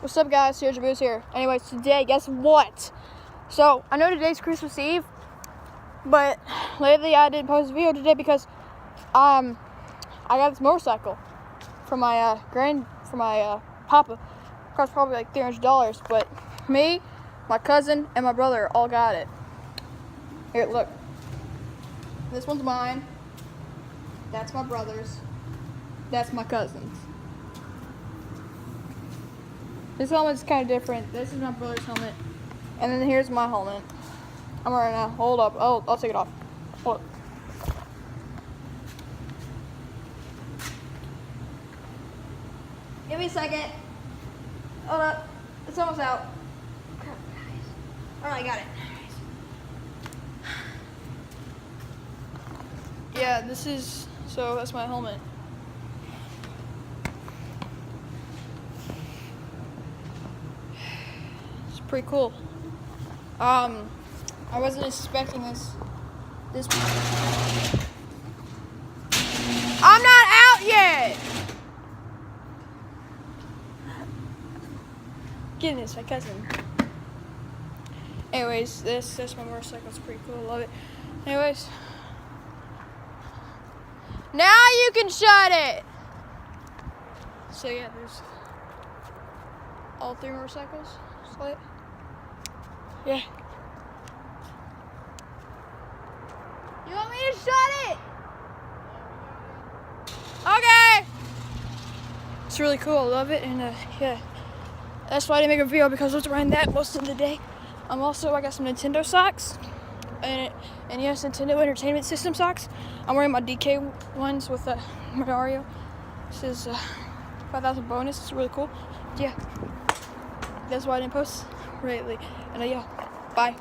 What's up, guys? Here's your Booze here. Anyways, today, guess what? So, I know today's Christmas Eve, but lately I didn't post a video today because I got this motorcycle from my papa. It cost probably like $300, but me, my cousin, and my brother all got it. Here, look. This one's mine. That's my brother's. That's my cousin's. This helmet's kind of different. This is my brother's helmet. And then here's my helmet. I'm wearing now. Hold up. I'll take it off. Hold up. Give me a second. Hold up. It's almost out. Crap, guys. Alright, I got it. Yeah, so that's my helmet. It's pretty cool. I wasn't expecting this. I'm not out yet! Goodness, my cousin. Anyways, that's my motorcycle. It's pretty cool. Love it. Anyways. Now you can shut it! So yeah, there's all 3 motorcycles. Slate. Yeah. You want me to shut it? Okay! It's really cool. I love it. And yeah. That's why I didn't make a video because I was riding that most of the day. I got some Nintendo socks. And yes, Nintendo Entertainment System socks. I'm wearing my DK ones with Mario. This is 5,000 bonus. It's really cool. Yeah, that's why I didn't post lately. And yeah, bye.